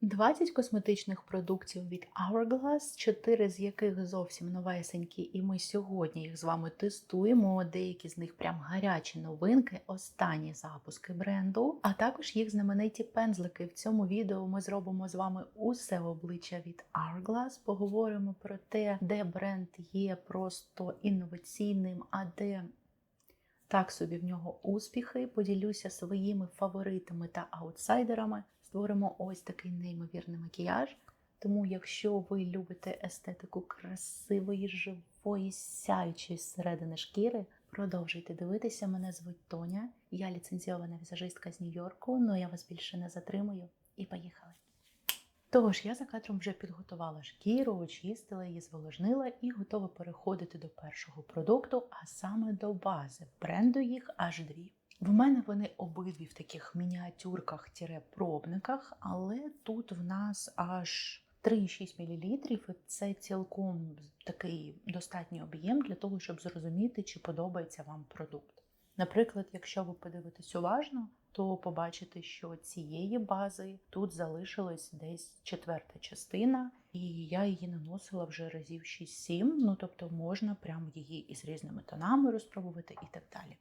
20 косметичних продуктів від Hourglass, 4 з яких зовсім новесенькі, і ми сьогодні їх з вами тестуємо. Деякі з них прям гарячі новинки, останні запуски бренду, а також їх знамениті пензлики. В цьому відео ми зробимо з вами усе обличчя від Hourglass, поговоримо про те, де бренд є просто інноваційним, а де так собі в нього успіхи, поділюся своїми фаворитами та аутсайдерами, створимо ось такий неймовірний макіяж. Тому якщо ви любите естетику красивої, живої, сяючої зсередини шкіри, продовжуйте дивитися. Мене звуть Тоня, я ліцензіована візажистка з Нью-Йорку, але я вас більше не затримую і поїхали. Тож, я за кадром вже підготувала шкіру, очистила її, зволожнила і готова переходити до першого продукту, а саме до бази. Бренду їх аж 2. В мене вони обидві в таких мініатюрках-пробниках, але тут в нас аж 3,6 мл, і це цілком такий достатній об'єм для того, щоб зрозуміти, чи подобається вам продукт. Наприклад, якщо ви подивитесь уважно, то побачите, що цієї бази тут залишилась десь 1/4 частина, і я її наносила вже разів 6-7, тобто можна прямо її із різними тонами розпробувати і так далі.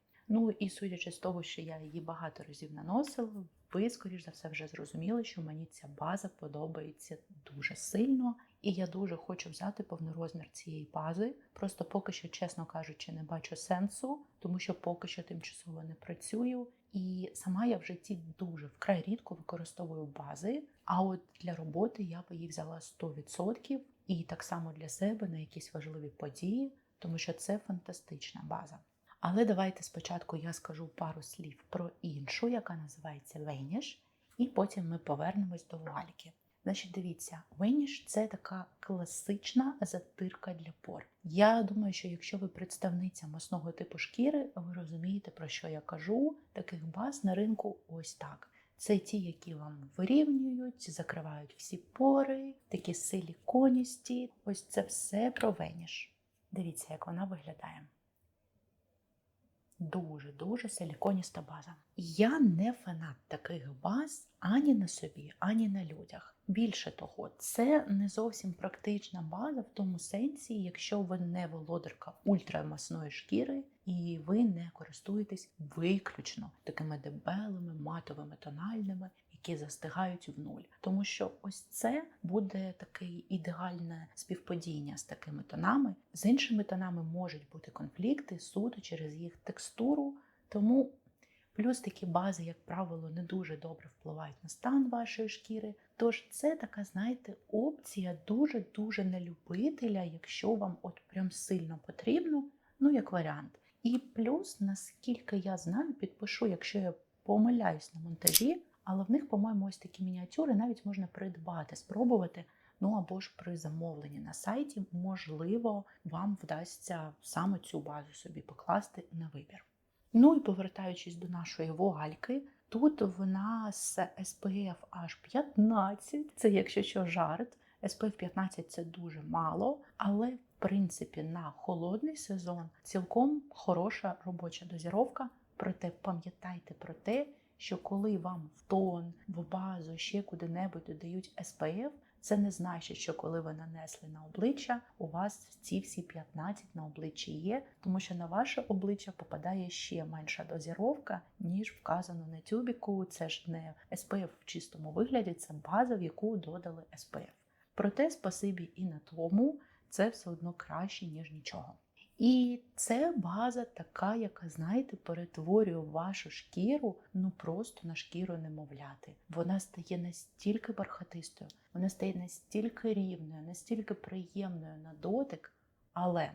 І судячи з того, що я її багато разів наносила, ви, скоріш за все, вже зрозуміли, що мені ця база подобається дуже сильно, і я дуже хочу взяти повнорозмір цієї бази. Просто поки що, чесно кажучи, не бачу сенсу, тому що поки що тимчасово не працюю. І сама я в житті дуже вкрай рідко використовую бази, а от для роботи я би їх взяла 100%, і так само для себе на якісь важливі події, тому що це фантастична база. Але давайте спочатку я скажу пару слів про іншу, яка називається Vanish, і потім ми повернемось до вуальки. Значить, дивіться, Vanish – це така класична затирка для пор. Я думаю, що якщо ви представниця масного типу шкіри, ви розумієте, про що я кажу. Таких баз на ринку ось так. Це ті, які вам вирівнюють, закривають всі пори, такі силіконісті. Ось це все про Vanish. Дивіться, як вона виглядає. Дуже силіконіста база. Я не фанат таких баз ані на собі, ані на людях. Більше того, це не зовсім практична база в тому сенсі, якщо ви не володарка ультрамасної шкіри і ви не користуєтесь виключно такими дебелими, матовими тональними, які застигають в нуль. Тому що ось це буде таке ідеальне співпадіння з такими тонами. З іншими тонами можуть бути конфлікти суто через їх текстуру, тому плюс такі бази, як правило, не дуже добре впливають на стан вашої шкіри. Тож це така, знаєте, опція дуже на любителя, якщо вам от прям сильно потрібно, як варіант. І плюс, наскільки я знаю, підпишу, якщо я помиляюсь на монтажі, але в них, по-моєму, ось такі мініатюри навіть можна придбати, спробувати, або ж при замовленні на сайті, можливо, вам вдасться саме цю базу собі покласти на вибір. І повертаючись до нашої вуальки, тут в нас SPF аж 15, це якщо що жарт. SPF 15 – це дуже мало, але в принципі на холодний сезон цілком хороша робоча дозіровка. Проте пам'ятайте про те, що коли вам в тон, в базу, ще куди-небудь додають SPF, це не значить, що коли ви нанесли на обличчя, у вас ці всі 15 на обличчі є, тому що на ваше обличчя попадає ще менша дозіровка, ніж вказано на тюбіку. Це ж не SPF в чистому вигляді, це база, в яку додали SPF. Проте спасибі і на тому, це все одно краще, ніж нічого. І це база така, яка, знаєте, перетворює вашу шкіру, просто на шкіру немовляти. Вона стає настільки бархатистою, вона стає настільки рівною, настільки приємною на дотик. Але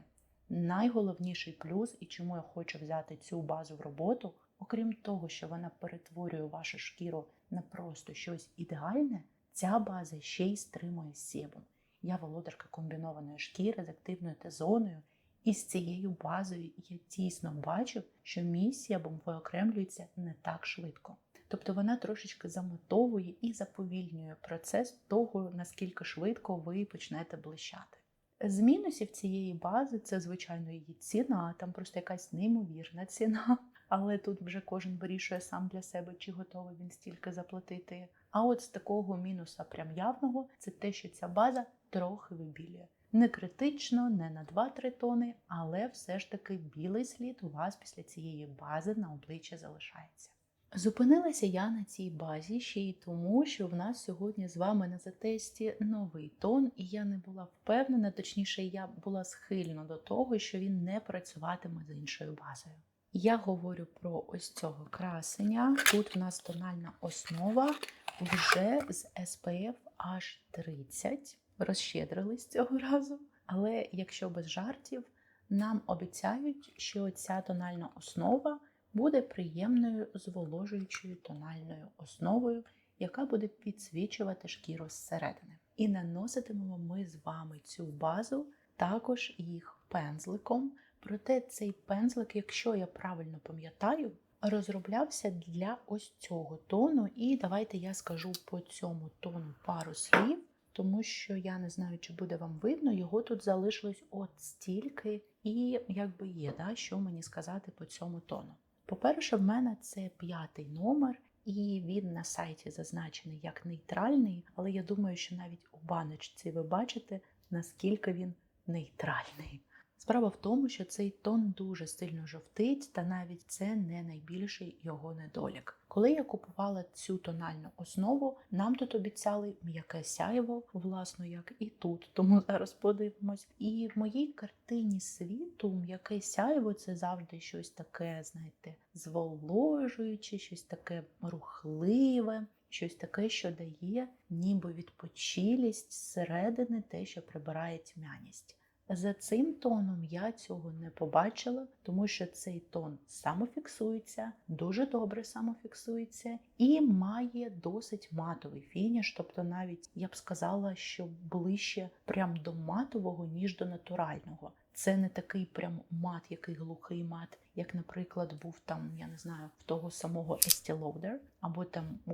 найголовніший плюс, і чому я хочу взяти цю базу в роботу, окрім того, що вона перетворює вашу шкіру на просто щось ідеальне, ця база ще й стримує себум. Я володарка комбінованої шкіри з активною Т-зоною, і з цією базою я дійсно бачу, що мій себум виокремлюється не так швидко. Тобто вона трошечки замотовує і заповільнює процес того, наскільки швидко ви почнете блищати. З мінусів цієї бази – це, звичайно, її ціна, там просто якась неймовірна ціна. Але тут вже кожен вирішує сам для себе, чи готовий він стільки заплатити. А от з такого мінуса прям явного, це те, що ця база трохи вибілює. Не критично, не на 2-3 тони, але все ж таки білий слід у вас після цієї бази на обличчя залишається. Зупинилася я на цій базі ще й тому, що в нас сьогодні з вами на затесті новий тон, і я не була впевнена, точніше, я була схильна до того, що він не працюватиме з іншою базою. Я говорю про ось цього красення. Тут в нас тональна основа вже з SPF аж 30. Розщедрились цього разу. Але якщо без жартів, нам обіцяють, що ця тональна основа буде приємною зволожуючою тональною основою, яка буде підсвічувати шкіру зсередини. І наноситимемо ми з вами цю базу також їх пензликом. Проте цей пензлик, якщо я правильно пам'ятаю, розроблявся для ось цього тону. І давайте я скажу по цьому тону пару слів, тому що я не знаю, чи буде вам видно, його тут залишилось от стільки, і якби є, що мені сказати по цьому тону. По-перше, в мене це 5-й номер, і він на сайті зазначений як нейтральний, але я думаю, що навіть у баночці ви бачите, наскільки він нейтральний. Справа в тому, що цей тон дуже сильно жовтить, та навіть це не найбільший його недолік. Коли я купувала цю тональну основу, нам тут обіцяли м'яке сяйво, власно, як і тут, тому зараз подивимось. І в моїй картині світу м'яке сяйво – це завжди щось таке, знаєте, зволожуюче, щось таке рухливе, щось таке, що дає ніби відпочилість зсередини, те, що прибирає тьмяність. За цим тоном я цього не побачила, тому що цей тон самофіксується, дуже добре самофіксується і має досить матовий фініш, тобто навіть, я б сказала, що ближче прям до матового, ніж до натурального. Це не такий прям мат, який глухий мат, як, наприклад, був там, я не знаю, в того самого Estee Lauder, або там у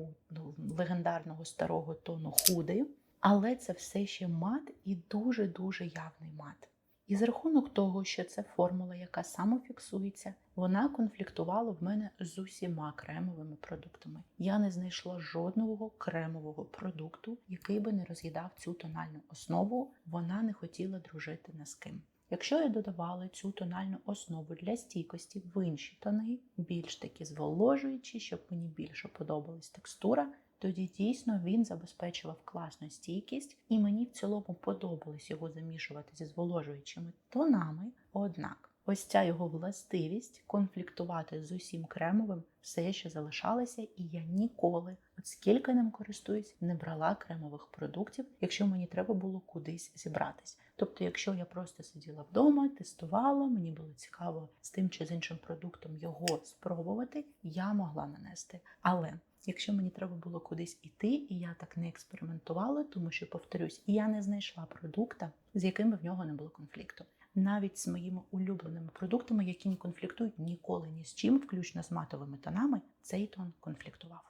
легендарного старого тону Huda. Але це все ще мат і дуже-дуже явний мат. І за рахунок того, що це формула, яка самофіксується, вона конфліктувала в мене з усіма кремовими продуктами. Я не знайшла жодного кремового продукту, який би не роз'їдав цю тональну основу, вона не хотіла дружити ні з ким. Якщо я додавала цю тональну основу для стійкості в інші тони, більш такі зволожуючі, щоб мені більше подобалась текстура, тоді дійсно він забезпечував класну стійкість, і мені в цілому подобалось його замішувати зі зволожуючими тонами. Однак, ось ця його властивість конфліктувати з усім кремовим все ще залишалася, і я ніколи, от скільки ним користуюсь, не брала кремових продуктів, якщо мені треба було кудись зібратись. Тобто, якщо я просто сиділа вдома, тестувала, мені було цікаво з тим чи з іншим продуктом його спробувати, я могла нанести. Але якщо мені треба було кудись іти, і я так не експериментувала, тому що, повторюсь, я не знайшла продукта, з якими в нього не було конфлікту. Навіть з моїми улюбленими продуктами, які не конфліктують ніколи ні з чим, включно з матовими тонами, цей тон конфліктував.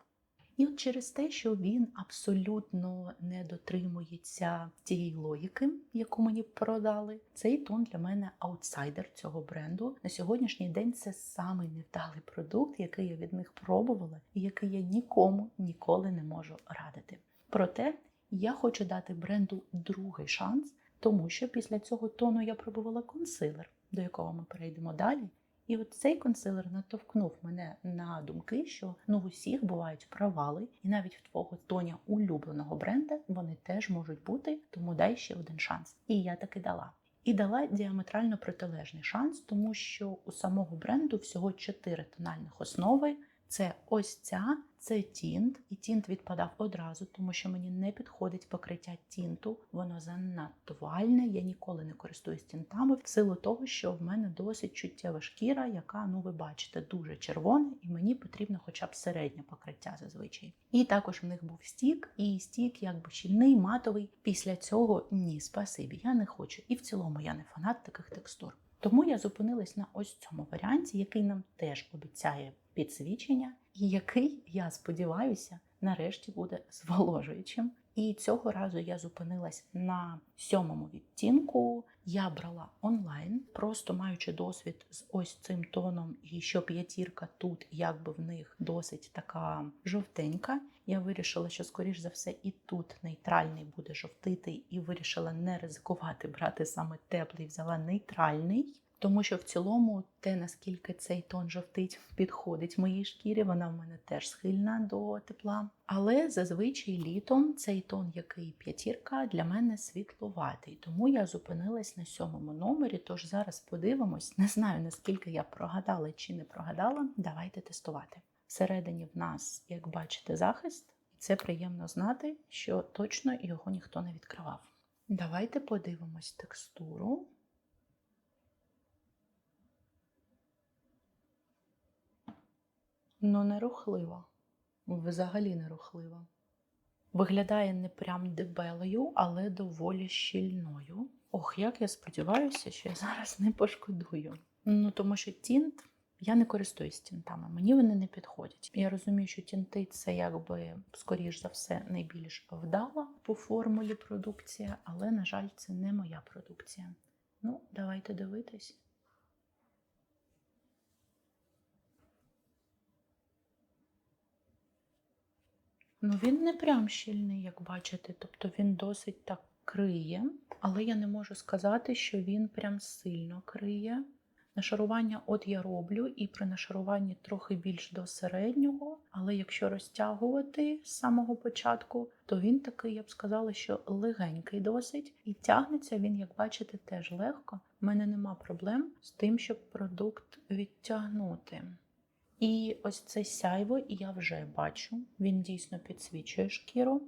І от через те, що він абсолютно не дотримується тієї логіки, яку мені продали, цей тон для мене аутсайдер цього бренду. На сьогоднішній день це самий невдалий продукт, який я від них пробувала і який я нікому ніколи не можу радити. Проте я хочу дати бренду другий шанс, тому що після цього тону я пробувала консилер, до якого ми перейдемо далі. І от цей консилер натовкнув мене на думки, що в усіх бувають провали, і навіть в твого тоні улюбленого бренда вони теж можуть бути, тому дай ще один шанс. І я таки дала. І дала діаметрально протилежний шанс, тому що у самого бренду всього 4 тональних основи. Це ось ця, це тінт, і тінт відпадав одразу, тому що мені не підходить покриття тінту, воно занадто вальне, я ніколи не користуюсь тінтами, в силу того, що в мене досить чуттєва шкіра, яка, ви бачите, дуже червона, і мені потрібно хоча б середнє покриття зазвичай. І також в них був стік, і стік якби щільний, матовий, після цього ні, спасибі, я не хочу, і в цілому я не фанат таких текстур. Тому я зупинилась на ось цьому варіанті, який нам теж обіцяє підсвічення, і який, я сподіваюся, нарешті буде зволожуючим. І цього разу я зупинилась на 7-му відтінку. Я брала онлайн, просто маючи досвід з ось цим тоном, і що п'ятірка тут, якби в них досить така жовтенька. Я вирішила, що, скоріш за все, і тут нейтральний буде жовтитий, і вирішила не ризикувати брати саме теплий, взяла нейтральний. Тому що в цілому те, наскільки цей тон жовтить, підходить моїй шкірі, вона в мене теж схильна до тепла. Але зазвичай літом цей тон, який п'ятірка, для мене світловатий. Тому я зупинилась на 7-му номері, тож зараз подивимось. Не знаю, наскільки я прогадала чи не прогадала. Давайте тестувати. Всередині в нас, як бачите, захист. І це приємно знати, що точно його ніхто не відкривав. Давайте подивимось текстуру. Ну, не рухлива. Взагалі не рухлива. Виглядає не прям дебелою, але доволі щільною. Ох, як я сподіваюся, що я зараз не пошкодую. Ну, тому що тінт, я не користуюсь тінтами, мені вони не підходять. Я розумію, що тінти – це якби, скоріш за все, найбільш вдала по формулі продукція, але, на жаль, це не моя продукція. Ну, давайте дивитись. Ну, він не прям щільний, як бачите, тобто він досить так криє, але я не можу сказати, що він прям сильно криє. Нашарування от я роблю, і при нашаруванні трохи більш до середнього, але якщо розтягувати з самого початку, то він такий, я б сказала, що легенький досить, і тягнеться він, як бачите, теж легко. У мене нема проблем з тим, щоб продукт відтягнути. І ось це сяйво, і я вже бачу, він дійсно підсвічує шкіру.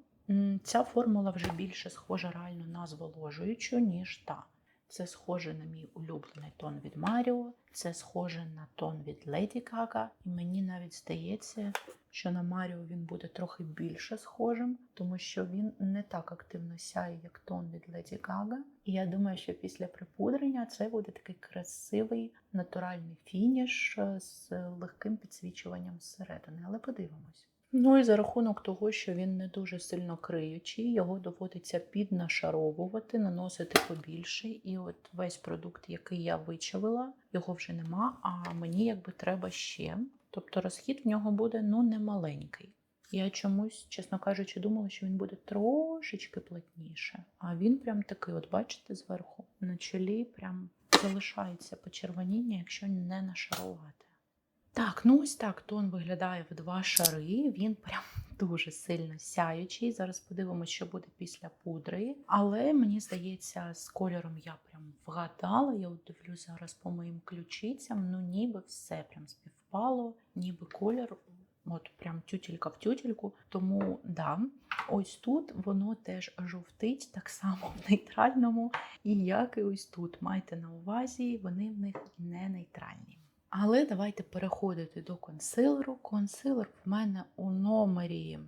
Ця формула вже більше схожа реально на зволожуючу, ніж та. Це схоже на мій улюблений тон від Маріо, це схоже на тон від Леді Гага. І мені навіть здається, що на Маріо він буде трохи більше схожим, тому що він не так активно сяє, як тон від Леді Гага. І я думаю, що після припудрення це буде такий красивий натуральний фініш з легким підсвічуванням зсередини. Але подивимось. Ну і за рахунок того, що він не дуже сильно криючий, його доводиться піднашаровувати, наносити побільше. І от весь продукт, який я вичавила, його вже нема, а мені якби треба ще. Тобто розхід в нього буде, ну, не маленький. Я чомусь, чесно кажучи, думала, що він буде трошечки плотніше. А він прям такий, от бачите, зверху, на чолі прям залишається почервоніння, якщо не нашарувати. Так, ну ось так тон виглядає в 2 шари, він прям дуже сильно сяючий. Зараз подивимося, що буде після пудри. Але мені здається, з кольором я прям вгадала. Я от дивлюсь зараз по моїм ключицям, ну ніби все прям співпало, ніби колір от прям тютелька в тютельку. Тому да, ось тут воно теж жовтить так само в нейтральному. І як і ось тут, майте на увазі, вони в них не нейтральні. Але давайте переходити до консилеру. Консилер в мене у номері,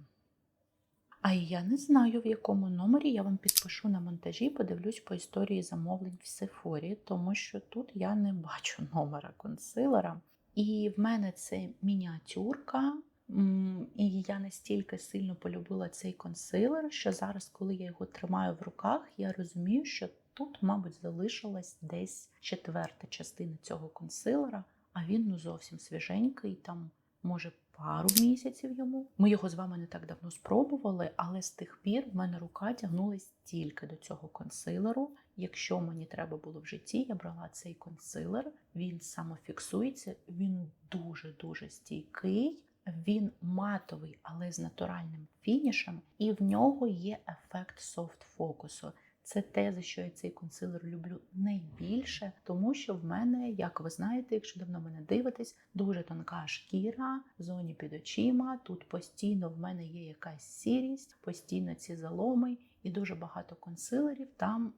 а я не знаю, в якому номері, я вам підпишу на монтажі, подивлюсь по історії замовлень в Sephora, тому що тут я не бачу номера консилера. І в мене це мініатюрка, і я настільки сильно полюбила цей консилер, що зараз, коли я його тримаю в руках, я розумію, що тут, мабуть, залишилась десь 4-та частина цього консилера, а він ну зовсім свіженький, там може пару місяців йому. Ми його з вами не так давно спробували, але з тих пір в мене рука тягнулась тільки до цього консилеру. Якщо мені треба було в житті, я брала цей консилер, він самофіксується, він дуже-дуже стійкий, він матовий, але з натуральним фінішем, і в нього є ефект софт-фокусу. Це те, за що я цей консилер люблю найбільше, тому що в мене, як ви знаєте, якщо давно мене дивитесь, дуже тонка шкіра в зоні під очима. Тут постійно в мене є якась сірість, постійно ці заломи, і дуже багато консилерів там,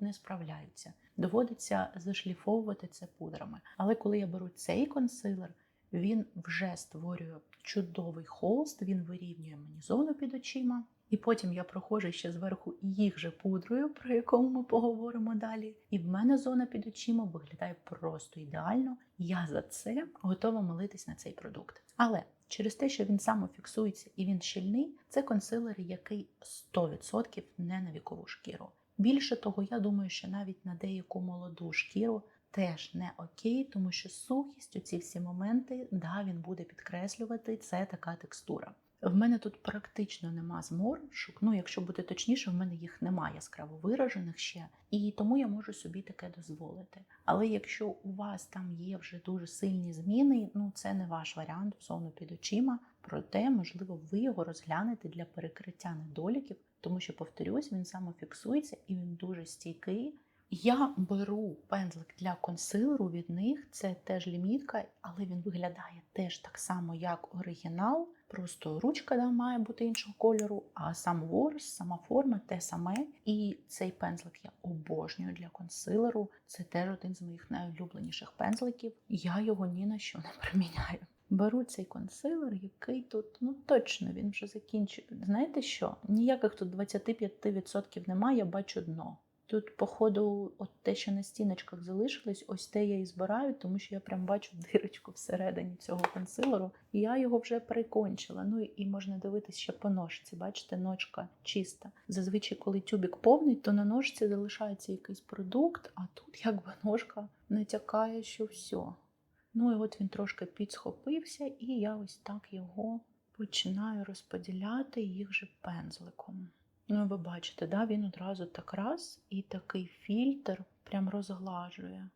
не справляються. Доводиться зашліфовувати це пудрами. Але коли я беру цей консилер, він вже створює чудовий холст, він вирівнює мені зону під очима. І потім я проходжу ще зверху їх же пудрою, про яку ми поговоримо далі. І в мене зона під очима виглядає просто ідеально. Я за це готова молитись на цей продукт. Але через те, що він самофіксується і він щільний, це консилер, який 100% не на вікову шкіру. Більше того, я думаю, що навіть на деяку молоду шкіру теж не окей, тому що сухість, оці всі моменти, да, він буде підкреслювати, це така текстура. В мене тут практично нема зморшок, якщо бути точніше, в мене їх немає яскраво виражених ще, і тому я можу собі таке дозволити. Але якщо у вас там є вже дуже сильні зміни, це не ваш варіант в зону під очима, проте, можливо, ви його розглянете для перекриття недоліків, тому що, повторюсь, він самофіксується і він дуже стійкий. Я беру пензлик для консилеру від них, це теж лімітка, але він виглядає теж так само, як оригінал. Просто ручка має бути іншого кольору, а сам ворс, сама форма те саме. І цей пензлик я обожнюю для консилеру. Це теж один з моїх найулюбленіших пензликів. Я його ні на що не приміняю. Беру цей консилер, який тут, точно, він вже закінчив. Знаєте що? Ніяких тут 25% немає, я бачу дно. Тут, походу, от те, що на стіночках залишилось, ось те я і збираю, тому що я прям бачу дирочку всередині цього консилеру. І я його вже прикончила. І можна дивитись ще по ножці. Бачите, ножка чиста. Зазвичай, коли тюбик повний, то на ножці залишається якийсь продукт, а тут якби ножка натякає, що все. І от він трошки підсхопився, і я ось так його починаю розподіляти їх же пензликом. Ви бачите, да? Він одразу так раз і такий фільтр прям розглажує.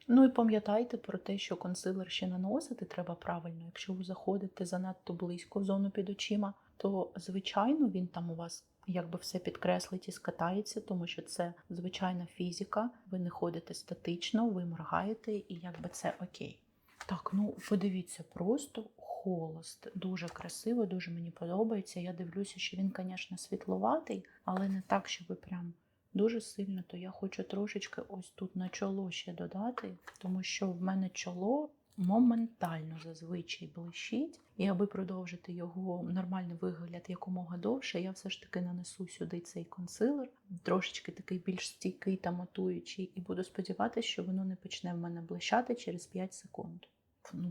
І пам'ятайте про те, що консилер ще наносити треба правильно. Якщо ви заходите занадто близько в зону під очима, то, звичайно, він там у вас якби все підкреслить і скатається, тому що це звичайна фізика. Ви не ходите статично, ви моргаєте і якби це окей. Так, подивіться, просто холост. Дуже красиво, дуже мені подобається. Я дивлюся, що він, звісно, світловатий, але не так, щоб прям дуже сильно, то я хочу трошечки ось тут на чоло ще додати, тому що в мене чоло моментально зазвичай блищить. І аби продовжити його нормальний вигляд якомога довше, я все ж таки нанесу сюди цей консилер, трошечки такий більш стійкий та матуючий, і буду сподіватися, що воно не почне в мене блищати через 5 секунд.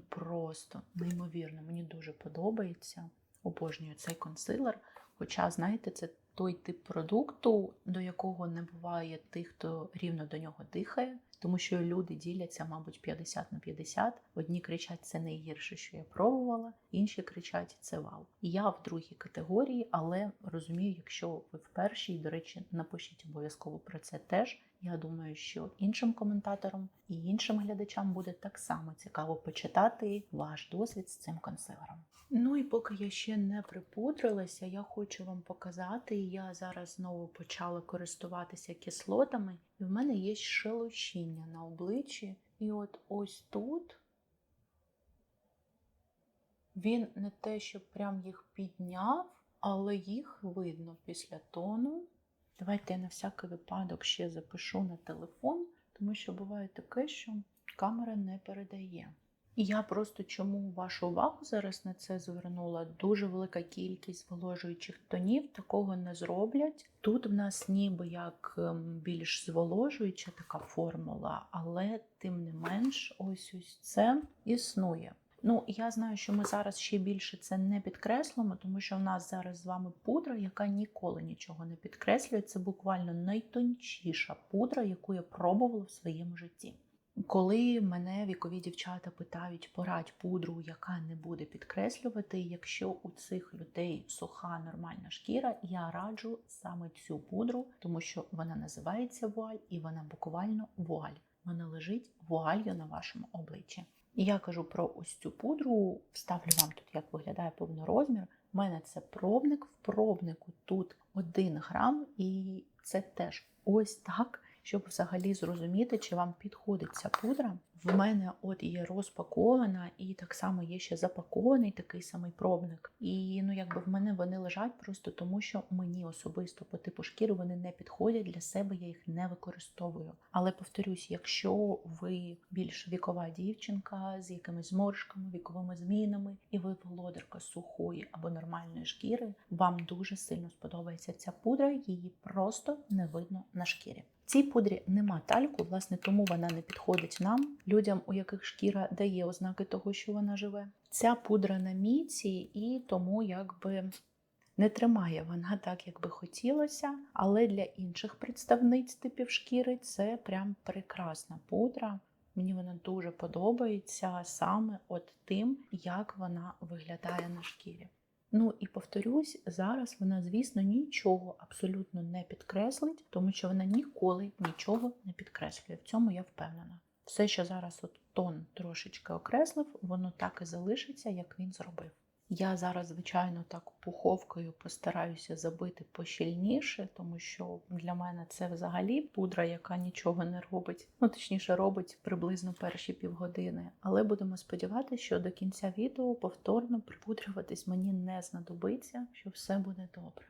Просто неймовірно, мені дуже подобається. Обожнюю цей консилер. Хоча, знаєте, це той тип продукту, до якого не буває тих, хто рівно до нього дихає. Тому що люди діляться, мабуть, 50/50. Одні кричать, це найгірше, що я пробувала, інші кричать, це вау. І я в другій категорії, але розумію, якщо ви в першій, до речі, напишіть обов'язково про це теж. Я думаю, що іншим коментаторам і іншим глядачам буде так само цікаво почитати ваш досвід з цим консилером. І поки я ще не припудрилася, я хочу вам показати, я зараз знову почала користуватися кислотами, і в мене є шелушіння на обличчі. І от ось тут він не те, що прям їх підняв, але їх видно після тону. Давайте я на всякий випадок ще запишу на телефон, тому що буває таке, що камера не передає. І я просто чому вашу увагу зараз на це звернула? Дуже велика кількість зволожуючих тонів такого не зроблять. Тут в нас ніби як більш зволожуюча така формула, але тим не менш ось це існує. Я знаю, що ми зараз ще більше це не підкреслимо, тому що в нас зараз з вами пудра, яка ніколи нічого не підкреслює. Це буквально найтончіша пудра, яку я пробувала в своєму житті. Коли мене вікові дівчата питають, порадь пудру, яка не буде підкреслювати, якщо у цих людей суха нормальна шкіра, я раджу саме цю пудру, тому що вона називається вуаль і вона буквально вуаль. Вона лежить вуалью на вашому обличчі. І я кажу про ось цю пудру, вставлю вам тут, як виглядає повнорозмір. У мене це пробник, в пробнику тут 1 грам, і це теж ось так, щоб взагалі зрозуміти, чи вам підходить ця пудра. В мене от є розпакована, і так само є ще запакований такий самий пробник. І в мене вони лежать просто тому, що мені особисто по типу шкіри вони не підходять, для себе я їх не використовую. Але повторюсь, якщо ви більш вікова дівчинка з якимись зморшками, віковими змінами, і ви володарка сухої або нормальної шкіри, вам дуже сильно сподобається ця пудра, її просто не видно на шкірі. В цій пудрі нема тальку, власне, тому вона не підходить нам, людям, у яких шкіра дає ознаки того, що вона живе. Ця пудра на міці, і тому не тримає вона так, як би хотілося, але для інших представниць типів шкіри це прям прекрасна пудра. Мені вона дуже подобається саме от тим, як вона виглядає на шкірі. Ну і повторюсь, зараз вона, звісно, нічого абсолютно не підкреслить, тому що вона ніколи нічого не підкреслює. В цьому я впевнена. Все, що зараз от тон трошечки окреслив, воно так і залишиться, як він зробив. Я зараз, звичайно, так пуховкою постараюся забити пощільніше, тому що для мене це взагалі пудра, яка нічого не робить. Ну, точніше, робить приблизно перші півгодини. Але будемо сподіватися, що до кінця відео повторно припудрюватись мені не знадобиться, що все буде добре.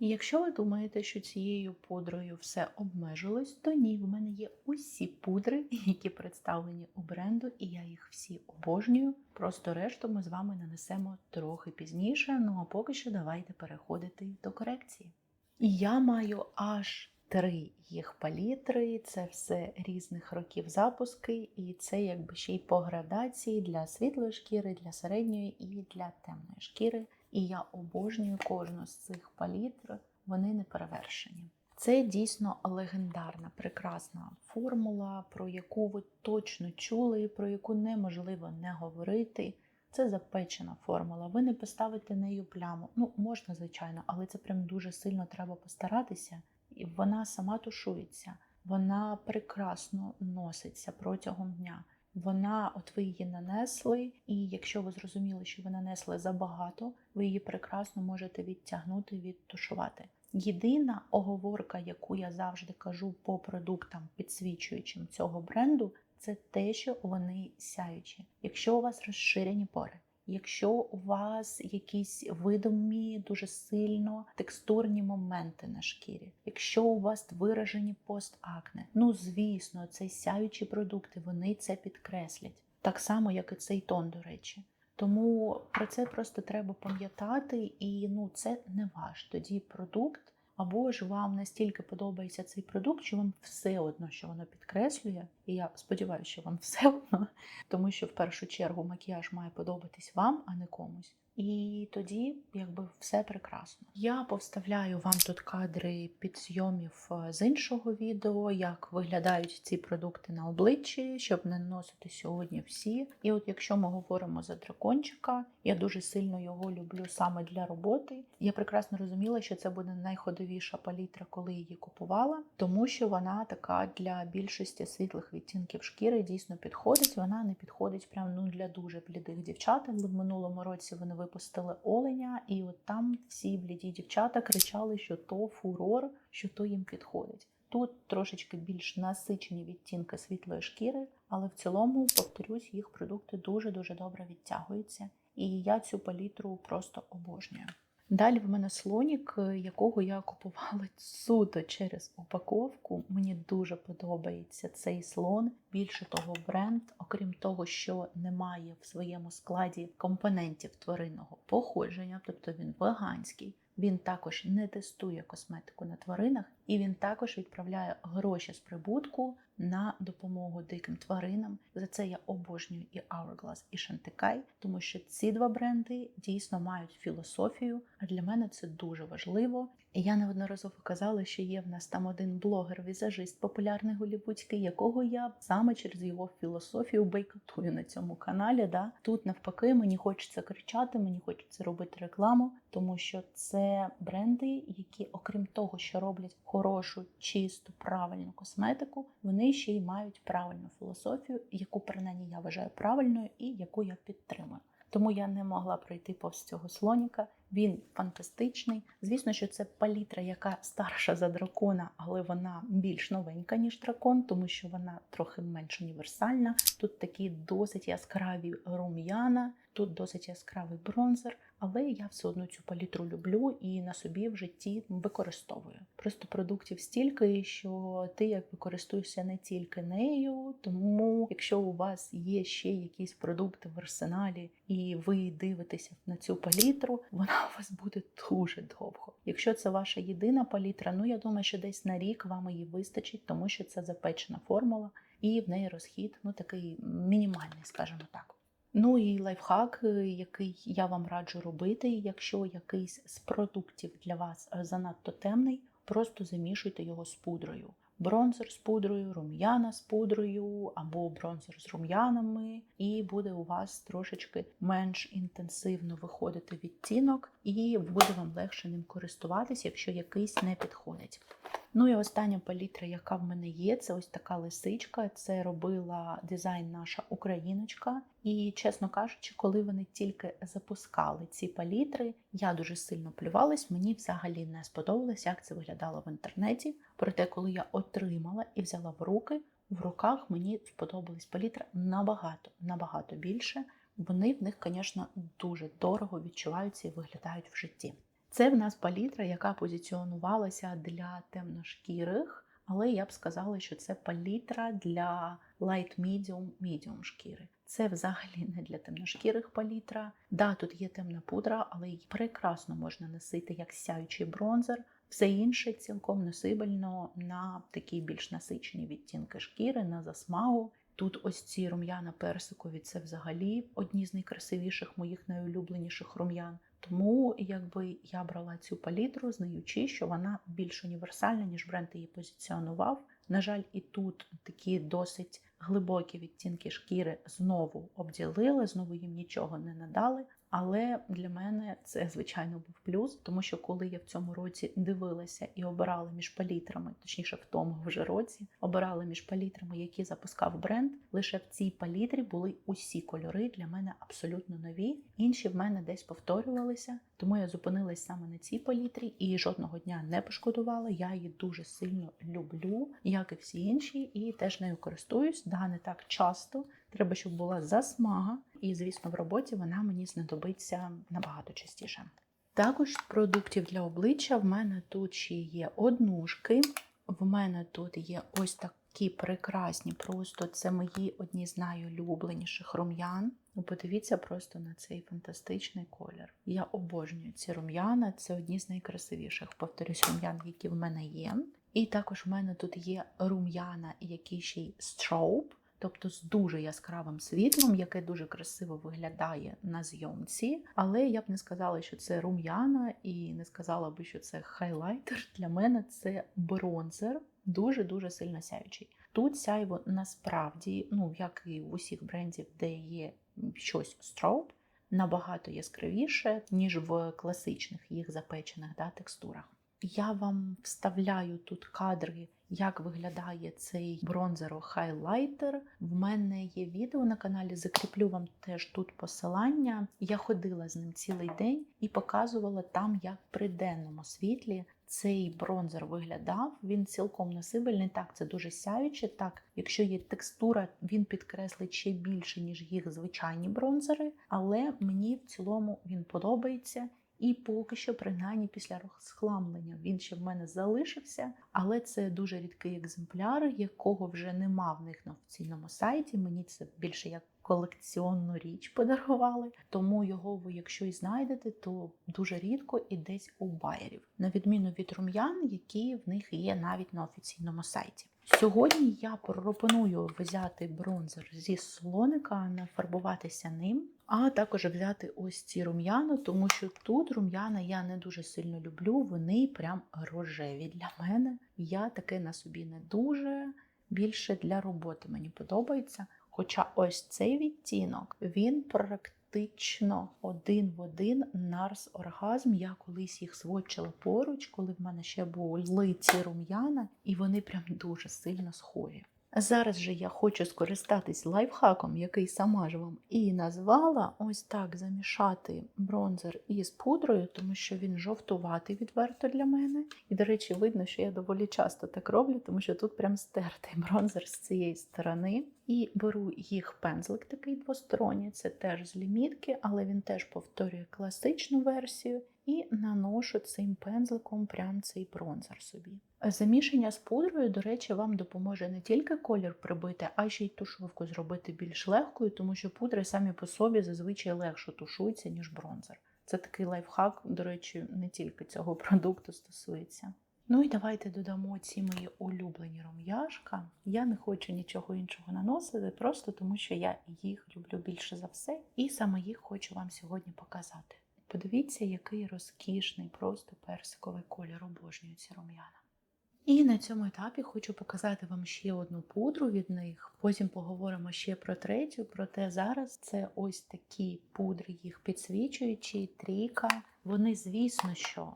І якщо ви думаєте, що цією пудрою все обмежилось, то ні, в мене є усі пудри, які представлені у бренду, і я їх всі обожнюю. Просто решту ми з вами нанесемо трохи пізніше, ну а поки що давайте переходити до корекції. І я маю аж 3 їх палітри, це все різних років запуски, і це ще й по градації для світлої шкіри, для середньої і для темної шкіри. І я обожнюю кожну з цих палітр, вони не перевершені. Це дійсно легендарна, прекрасна формула, про яку ви точно чули, про яку неможливо не говорити. Це запечена формула, ви не поставите нею пляму. Ну, можна, звичайно, але це прям дуже сильно треба постаратися. І вона сама тушується, вона прекрасно носиться протягом дня. От ви її нанесли, і якщо ви зрозуміли, що ви нанесли забагато, ви її прекрасно можете відтягнути, відтушувати. Єдина оговорка, яку я завжди кажу по продуктам, підсвічуючим цього бренду, це те, що вони сяючі. Якщо у вас розширені пори, якщо у вас якісь видимі дуже сильно текстурні моменти на шкірі, якщо у вас виражені постакне, ну звісно, це сяючі продукти, вони це підкреслять. Так само, як і цей тон, до речі. Тому про це просто треба пам'ятати, і це не ваш тоді продукт, або ж вам настільки подобається цей продукт, що вам все одно, що воно підкреслює, і я сподіваюся, що вам все одно, тому що в першу чергу макіяж має подобатись вам, а не комусь. І тоді все прекрасно. Я повставляю вам тут кадри підзйомів з іншого відео, як виглядають ці продукти на обличчі, щоб не наносити сьогодні всі. І от якщо ми говоримо за дракончика, я дуже сильно його люблю саме для роботи. Я прекрасно розуміла, що це буде найходовіша палітра, коли її купувала, тому що вона така для більшості світлих відтінків шкіри дійсно підходить. Вона не підходить прям для дуже блідих дівчат. Але в минулому році вони випустили оленя, і от там всі бліді дівчата кричали, що то фурор, що то їм підходить. Тут трошечки більш насичені відтінки світлої шкіри, але в цілому, повторюсь, їх продукти дуже-дуже добре відтягуються. І я цю палітру просто обожнюю. Далі в мене слонік, якого я купувала суто через упаковку. Мені дуже подобається цей слон. Більше того, бренд, окрім того, що не має в своєму складі компонентів тваринного походження, тобто він веганський, він також не тестує косметику на тваринах, і він також відправляє гроші з прибутку на допомогу диким тваринам. За це я обожнюю і Hourglass, і Chantecaille, тому що ці два бренди дійсно мають філософію, а для мене це дуже важливо. І я неодноразово казала, що є в нас там один блогер-візажист популярний голлівудський, якого я саме через його філософію бойкотую на цьому каналі. Да? Тут навпаки мені хочеться кричати, мені хочеться робити рекламу, тому що це бренди, які окрім того, що роблять хорошу, чисту, правильну косметику, вони ще й мають правильну філософію, яку принаймні я вважаю правильною і яку я підтримую. Тому я не могла пройти повз цього слоніка. Він фантастичний. Звісно, що це палітра, яка старша за дракона, але вона більш новенька, ніж дракон, тому що вона трохи менш універсальна. Тут такі досить яскраві рум'яна, тут досить яскравий бронзер, але я все одно цю палітру люблю і на собі в житті використовую. Просто продуктів стільки, що ти як користуєшся не тільки нею, тому якщо у вас є ще якісь продукти в арсеналі і ви дивитеся на цю палітру, вона у вас буде дуже довго. Якщо це ваша єдина палітра, я думаю, що десь на рік вам її вистачить, тому що це запечена формула і в неї розхід такий мінімальний, скажімо так. І лайфхак, який я вам раджу робити, якщо якийсь з продуктів для вас занадто темний, просто замішуйте його з пудрою. Бронзер з пудрою, рум'яна з пудрою або бронзер з рум'янами, і буде у вас трошечки менш інтенсивно виходити відтінок, і буде вам легше ним користуватись, якщо якийсь не підходить. І остання палітра, яка в мене є, це ось така лисичка. Це робила дизайн наша україночка. І, чесно кажучи, коли вони тільки запускали ці палітри, я дуже сильно плювалась, мені взагалі не сподобалось, як це виглядало в інтернеті. Проте, коли я отримала і взяла в руки, в руках мені сподобались палітри набагато більше. Вони в них, звісно, дуже дорого відчуваються і виглядають в житті. Це в нас палітра, яка позиціонувалася для темношкірих, але я б сказала, що це палітра для light-medium шкіри. Це взагалі не для темношкірих палітра. Да, тут є темна пудра, але її прекрасно можна носити як сяючий бронзер. Все інше цілком носибельно на такі більш насичені відтінки шкіри, на засмагу. Тут ось ці рум'яна персикові, це взагалі одні з найкрасивіших моїх найулюбленіших рум'ян. Тому я брала цю палітру, знаючи, що вона більш універсальна, ніж бренд її позиціонував. На жаль, і тут такі досить глибокі відтінки шкіри знову обділили, знову їм нічого не надали. Але для мене це, звичайно, був плюс, тому що коли я в цьому році дивилася і обирала між палітрами, точніше в тому вже році, обирала між палітрами, які запускав бренд, лише в цій палітрі були усі кольори для мене абсолютно нові, інші в мене десь повторювалися, тому я зупинилась саме на цій палітрі і жодного дня не пошкодувала, я її дуже сильно люблю, як і всі інші, і теж нею користуюсь, да, не так часто, треба, щоб була засмага, і, звісно, в роботі вона мені знадобиться набагато частіше. Також з продуктів для обличчя в мене тут ще є однушки, в мене тут є ось такі прекрасні, просто це мої одні з найулюбленіших рум'ян. Подивіться просто на цей фантастичний колір. Я обожнюю ці рум'яна, це одні з найкрасивіших, повторюсь, рум'ян, які в мене є. І також в мене тут є рум'яна, які ще й строуп, тобто з дуже яскравим світлом, яке дуже красиво виглядає на зйомці. Але я б не сказала, що це рум'яна і не сказала б, що це хайлайтер. Для мене це бронзер, дуже-дуже сильно сяючий. Тут сяйво насправді, як і в усіх брендів, де є щось строуп, набагато яскравіше, ніж в класичних їх запечених текстурах. Я вам вставляю тут кадри, як виглядає цей бронзеро-хайлайтер. В мене є відео на каналі, закріплю вам теж тут посилання. Я ходила з ним цілий день і показувала там, як при денному світлі цей бронзер виглядав. Він цілком носибельний, так, це дуже сяюче, так, якщо є текстура, він підкреслить ще більше, ніж їх звичайні бронзери, але мені в цілому він подобається. І поки що, принаймні, після розхламлення він ще в мене залишився, але це дуже рідкий екземпляр, якого вже нема в них на офіційному сайті. Мені це більше як колекціонну річ подарували, тому його ви, якщо і знайдете, то дуже рідко і десь у байерів. На відміну від рум'ян, які в них є навіть на офіційному сайті. Сьогодні я пропоную взяти бронзер зі слоника, нафарбуватися ним, а також взяти ось ці рум'яна, тому що тут рум'яна я не дуже сильно люблю, вони прям рожеві для мене. Я таке на собі не дуже, більше для роботи мені подобається. Хоча ось цей відтінок, він практично один в один Nars Orgasm. Я колись їх сводчила поруч, коли в мене ще були ці рум'яна, і вони прям дуже сильно схожі. Зараз же я хочу скористатись лайфхаком, який сама ж вам і назвала. Ось так замішати бронзер із пудрою, тому що він жовтуватий відверто для мене. І, до речі, видно, що я доволі часто так роблю, тому що тут прям стертий бронзер з цієї сторони. І беру їх пензлик такий двосторонній, це теж з лімітки, але він теж повторює класичну версію. І наношу цим пензликом прям цей бронзер собі. Замішання з пудрою, до речі, вам допоможе не тільки колір прибити, а ще й тушовку зробити більш легкою, тому що пудри самі по собі зазвичай легше тушуються, ніж бронзер. Це такий лайфхак, до речі, не тільки цього продукту стосується. Ну і давайте додамо ці мої улюблені рум'яшка. Я не хочу нічого іншого наносити, просто тому що я їх люблю більше за все, і саме їх хочу вам сьогодні показати. Подивіться, який розкішний, просто персиковий колір, обожнюю ці рум'яна. І на цьому етапі хочу показати вам ще одну пудру від них, потім поговоримо ще про третю, проте зараз це ось такі пудри, їх підсвічуючі, трійка. Вони, звісно, що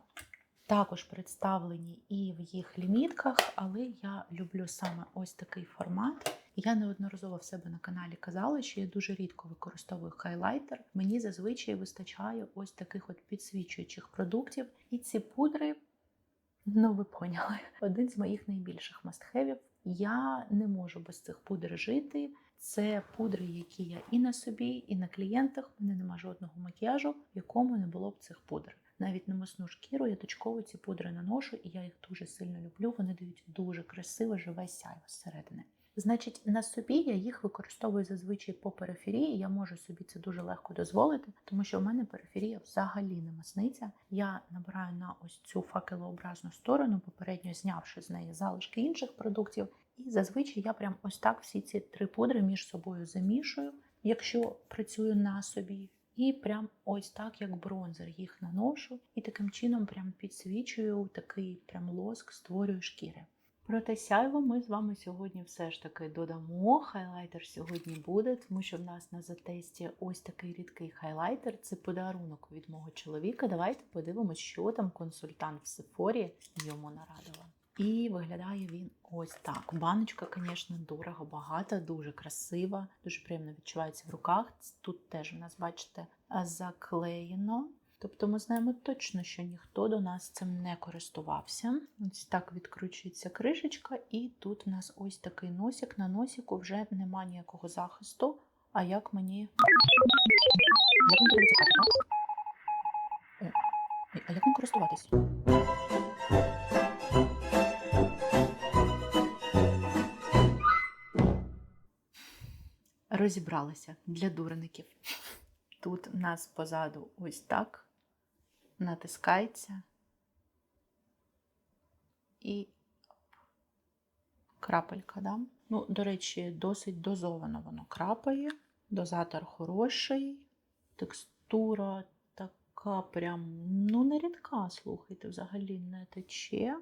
також представлені і в їх лімітках, але я люблю саме ось такий формат. Я неодноразово в себе на каналі казала, що я дуже рідко використовую хайлайтер. Мені зазвичай вистачає ось таких от підсвічуючих продуктів. І ці пудри, ну ви поняли, один з моїх найбільших мастхевів. Я не можу без цих пудр жити. Це пудри, які я і на собі, і на клієнтах. У мене нема жодного макіяжу, в якому не було б цих пудр. Навіть на мисну шкіру я точково ці пудри наношу, і я їх дуже сильно люблю. Вони дають дуже красиве, живе сяйво зсередини. Значить, на собі я їх використовую зазвичай по периферії, я можу собі це дуже легко дозволити, тому що в мене периферія взагалі не масниця. Я набираю на ось цю факелообразну сторону, попередньо знявши з неї залишки інших продуктів, і зазвичай я прям ось так всі ці три пудри між собою замішую, якщо працюю на собі. І прям ось так, як бронзер, їх наношу, і таким чином прям підсвічую, такий прям лоск створюю шкіри. Проте сяйво ми з вами сьогодні все ж таки додамо. Хайлайтер сьогодні буде, тому що в нас на затесті ось такий рідкий хайлайтер. Це подарунок від мого чоловіка. Давайте подивимось, що там консультант в Сефорі йому нарадила. І виглядає він ось так. Баночка, звісно, дорого, багата, дуже красива, дуже приємно відчувається в руках. Тут теж у нас, бачите, заклеєно. Тобто ми знаємо точно, що ніхто до нас цим не користувався. Ось так відкручується кришечка, і тут у нас ось такий носик. На носику вже нема ніякого захисту. А як мені... Як він буде витікати, так? А як ним користуватись? Розібралася для дурників. Тут у нас позаду ось так натискається і крапелька, да? Ну, до речі, досить дозовано воно крапає, дозатор хороший, текстура така прям, ну, не рідка, слухайте, взагалі не тече.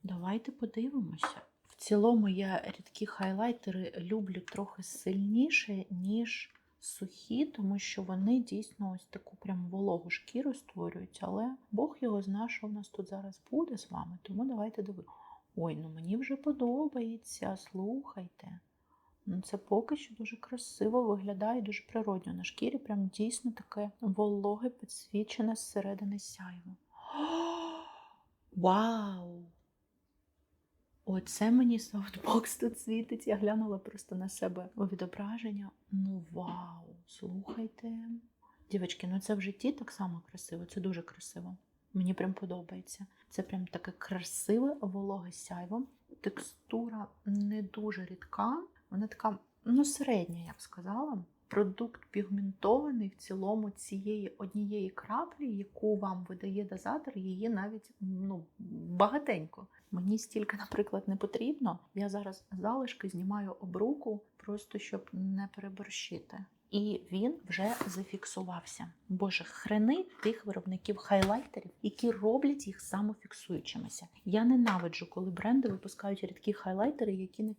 Давайте подивимося. В цілому я рідкі хайлайтери люблю трохи сильніше, ніж сухі, тому що вони дійсно ось таку прям вологу шкіру створюють, але Бог його знає, що в нас тут зараз буде з вами, тому давайте дивитися. Ой, ну мені вже подобається, слухайте. Ну це поки що дуже красиво виглядає, дуже природньо на шкірі, прям дійсно таке вологе, підсвічене зсередини сяйво. Вау! Оце мені софтбокс тут світить. Я глянула просто на себе у відображення. Ну вау, слухайте. Дівчатки, ну це в житті так само красиво, це дуже красиво. Мені прям подобається. Це прям таке красиве, вологе сяйво. Текстура не дуже рідка, вона така, ну середня, я б сказала. Продукт пігментований в цілому цієї однієї краплі, яку вам видає дозатор, її навіть багатенько. Мені стільки, наприклад, не потрібно. Я зараз залишки знімаю об руку, просто щоб не переборщити. І він вже зафіксувався. Боже, хрени тих виробників хайлайтерів, які роблять їх самофіксуючимися. Я ненавиджу, коли бренди випускають рідкі хайлайтери, які не...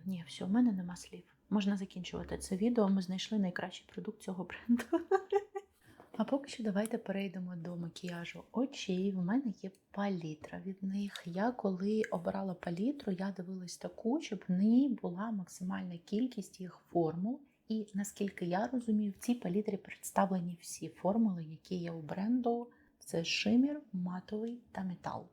Ні, все, в мене нема слів. Можна закінчувати це відео. Ми знайшли найкращий продукт цього бренду. А поки що давайте перейдемо до макіяжу очей. В мене є палітра від них. Я коли обирала палітру, я дивилась таку, щоб в ній була максимальна кількість їх формул. І наскільки я розумію, в цій палітрі представлені всі формули, які є у бренду. Це шимір, матовий та метал.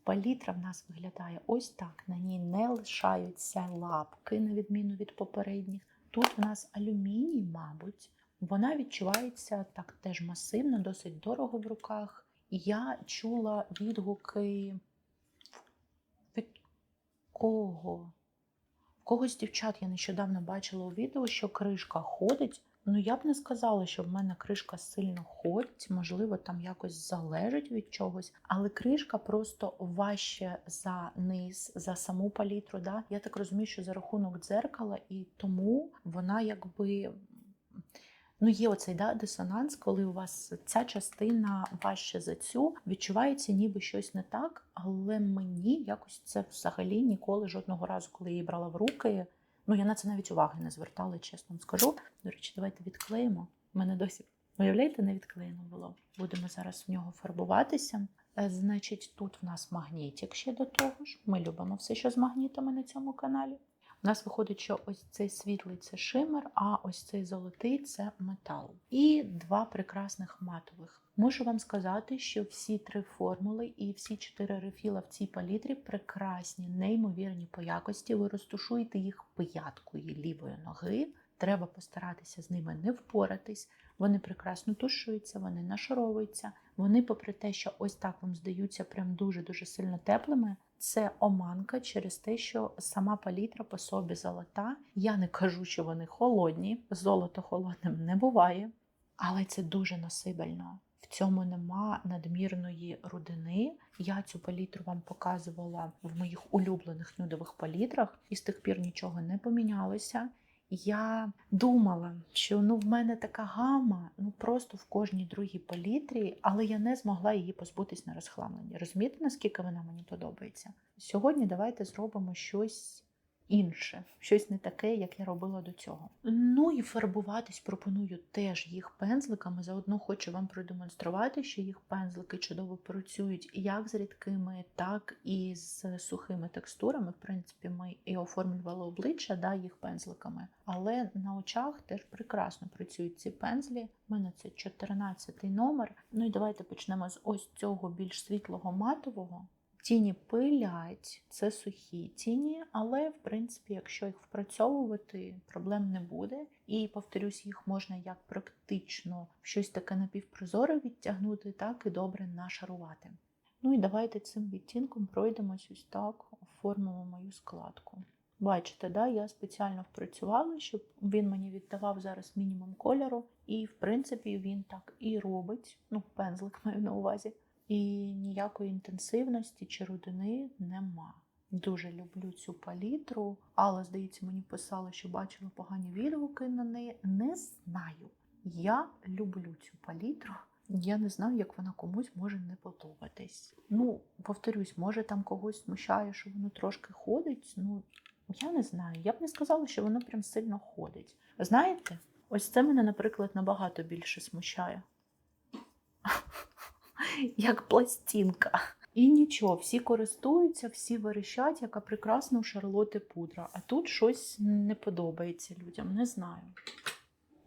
Палітра в нас виглядає ось так. На ній не лишаються лапки, на відміну від попередніх. Тут в нас алюміній, мабуть. Вона відчувається так теж масивно, досить дорого в руках. І я чула відгуки від кого? В когось з дівчат я нещодавно бачила у відео, що кришка ходить. Ну, я б не сказала, що в мене кришка сильно ходить, можливо, там якось залежить від чогось, але кришка просто важче за низ, за саму палітру. Да? Я так розумію, що за рахунок дзеркала, і тому вона якби... Ну, є оцей дисонанс, коли у вас ця частина важче за цю, відчувається ніби щось не так, але мені якось це взагалі ніколи, жодного разу, коли я її брала в руки, ну, я на це навіть уваги не звертала, чесно вам скажу. До речі, давайте відклеїмо. У мене досі, уявляєте, не відклеєно було. Будемо зараз в нього фарбуватися. Значить, тут в нас магнітик ще до того ж. Ми любимо все, що з магнітами на цьому каналі. У нас виходить, що ось цей світлий – це шимер, а ось цей золотий – це метал. І два прекрасних матових. Можу вам сказати, що всі 3 формули і всі 4 рефіла в цій палітрі прекрасні, неймовірні по якості. Ви розташуєте їх п'яткою лівої ноги. Треба постаратися з ними не впоратись. Вони прекрасно тушуються, вони нашаровуються. Вони, попри те, що ось так вам здаються прям дуже-дуже сильно теплими, це оманка через те, що сама палітра по собі золота. Я не кажу, що вони холодні, золото холодним не буває, але це дуже носибельно. В цьому нема надмірної рудини. Я цю палітру вам показувала в моїх улюблених нюдових палітрах, і з тих пір нічого не помінялося. Я думала, що в мене така гама, просто в кожній другій палітрі, але я не змогла її позбутись на розхламленні. Розумієте, наскільки вона мені подобається? Сьогодні давайте зробимо щось інше, щось не таке, як я робила до цього. Ну і фарбуватись пропоную теж їх пензликами. Заодно хочу вам продемонструвати, що їх пензлики чудово працюють як з рідкими, так і з сухими текстурами. В принципі, ми і оформлювали обличчя їх пензликами. Але на очах теж прекрасно працюють ці пензлі. У мене це 14-й номер. Ну і давайте почнемо з ось цього більш світлого матового. Тіні пилять, це сухі тіні, але, в принципі, якщо їх впрацьовувати, проблем не буде. І, повторюсь, їх можна як практично щось таке напівпрозоре відтягнути, так і добре нашарувати. Ну і давайте цим відтінком пройдемось ось так, оформимо мою складку. Бачите, я спеціально впрацювала, щоб він мені віддавав зараз мінімум кольору. І, в принципі, він так і робить, пензлик маю на увазі. І ніякої інтенсивності чи рудини нема. Дуже люблю цю палітру, але, здається, мені писали, що бачила погані відгуки на неї. Не знаю. Я люблю цю палітру. Я не знаю, як вона комусь може не подобатись. Повторюсь, може там когось смущає, що воно трошки ходить. Я не знаю. Я б не сказала, що воно прям сильно ходить. Знаєте, ось це мене, наприклад, набагато більше смущає. Як пластинка. І нічого, всі користуються, всі верещать, яка прекрасна у Шарлотти пудра. А тут щось не подобається людям, не знаю.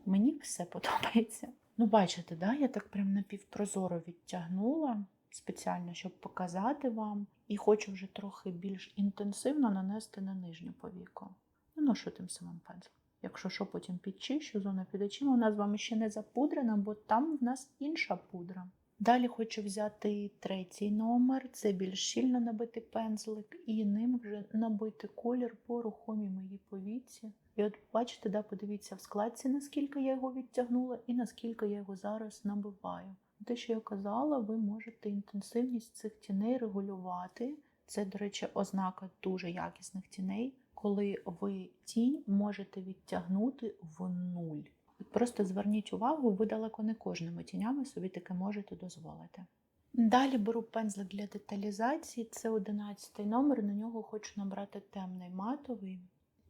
Мені все подобається. Бачите, я так прям напівпрозоро відтягнула, спеціально, щоб показати вам. І хочу вже трохи більш інтенсивно нанести на нижню повіку. Наношу тим самим пензлем. Якщо що, потім підчищу, зона під очима у нас з вами ще не запудрена, бо там в нас інша пудра. Далі хочу взяти 3-й номер, це більш щільно набитий пензлик, і ним вже набити колір по рухомій моїй повіці. І от бачите, подивіться в складці, наскільки я його відтягнула і наскільки я його зараз набиваю. Те, що я казала, ви можете інтенсивність цих тіней регулювати. Це, до речі, ознака дуже якісних тіней, коли ви тінь можете відтягнути в нуль. Просто зверніть увагу, ви далеко не кожними тінями собі таке можете дозволити. Далі беру пензлик для деталізації, це 11-й номер, на нього хочу набрати темний матовий.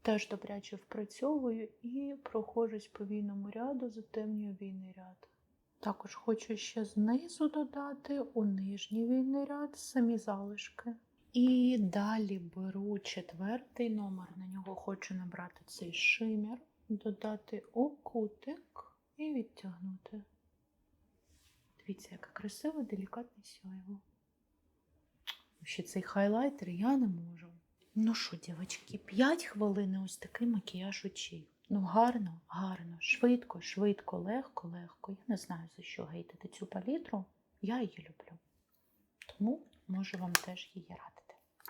Теж добряче впрацьовую і проходжусь по війному ряду, затемнюю війний ряд. Також хочу ще знизу додати у нижній вільний ряд самі залишки. І далі беру 4-й номер, на нього хочу набрати цей шимер, додати у кутик і відтягнути. Дивіться, яке красиве, делікатне сяйво. Ще цей хайлайтер я не можу. Ну що, дівчатки, 5 хвилин і ось такий макіяж очей. Ну гарно, гарно, швидко, швидко, легко, легко. Я не знаю, за що гейтити цю палітру. Я її люблю. Тому можу вам теж її радити.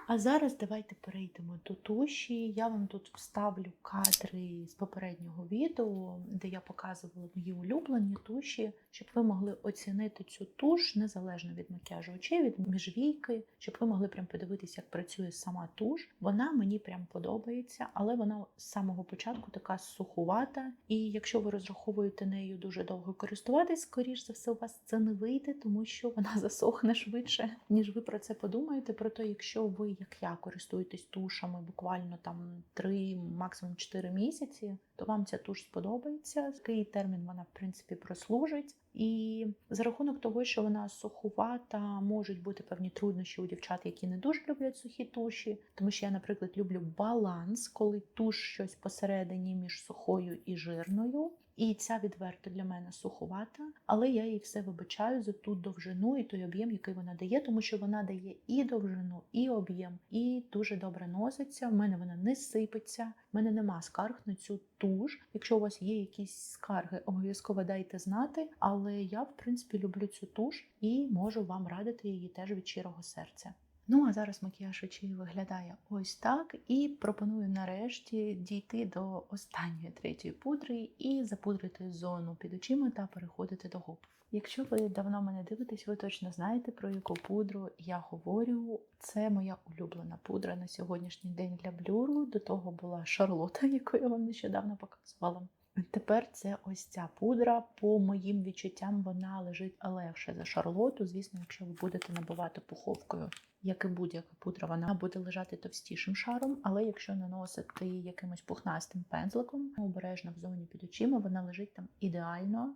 А зараз давайте перейдемо до туші. Я вам тут вставлю кадри з попереднього відео, де я показувала мої улюблені туші, щоб ви могли оцінити цю туш незалежно від макіяжу очей, від міжвійки, щоб ви могли прям подивитися, як працює сама туш. Вона мені прям подобається, але вона з самого початку така сухувата. І якщо ви розраховуєте нею дуже довго користуватись, скоріш за все у вас це не вийде, тому що вона засохне швидше, ніж ви про це подумаєте. Проте, якщо ви, як я, користуєтесь тушами буквально там 3, максимум 4 місяці, то вам ця туш сподобається. Такий термін вона, в принципі, прослужить. І за рахунок того, що вона сухувата, можуть бути певні труднощі у дівчат, які не дуже люблять сухі туші. Тому що я, наприклад, люблю баланс, коли туш щось посередині між сухою і жирною. І ця відверто для мене суховата, але я їй все вибачаю за ту довжину і той об'єм, який вона дає, тому що вона дає і довжину, і об'єм, і дуже добре носиться. В мене вона не сипеться, в мене нема скарг на цю туш. Якщо у вас є якісь скарги, обов'язково дайте знати, але я, в принципі, люблю цю туш і можу вам радити її теж від щирого серця. Ну, а зараз макіяж очей виглядає ось так, і пропоную нарешті дійти до останньої 3-ї пудри і запудрити зону під очима та переходити до губ. Якщо ви давно мене дивитесь, ви точно знаєте, про яку пудру я говорю. Це моя улюблена пудра на сьогоднішній день для блюру. До того була Шарлота, яку я вам нещодавно показувала. Тепер це ось ця пудра. По моїм відчуттям вона лежить легше за Шарлоту. Звісно, якщо ви будете набивати пуховкою, як і будь-яка пудра, вона буде лежати товстішим шаром, але якщо наносити якимось пухнастим пензликом, обережно в зоні під очима, вона лежить там ідеально,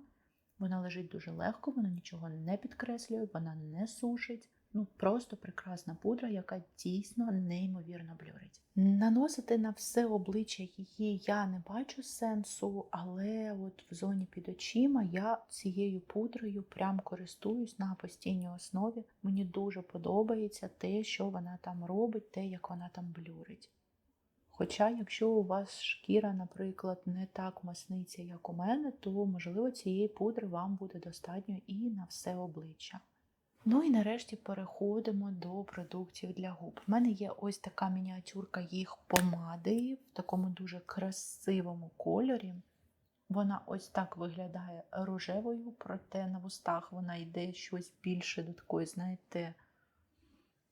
вона лежить дуже легко, вона нічого не підкреслює, вона не сушить. Ну, просто прекрасна пудра, яка дійсно неймовірно блюрить. Наносити на все обличчя її я не бачу сенсу, але от в зоні під очима я цією пудрою прям користуюсь на постійній основі. Мені дуже подобається те, що вона там робить, те, як вона там блюрить. Хоча, якщо у вас шкіра, наприклад, не так масниться, як у мене, то, можливо, цієї пудри вам буде достатньо і на все обличчя. Ну і нарешті переходимо до продуктів для губ. В мене є ось така мініатюрка їх помади в такому дуже красивому кольорі. Вона ось так виглядає рожевою, проте на вустах вона йде щось більше до такої, знаєте,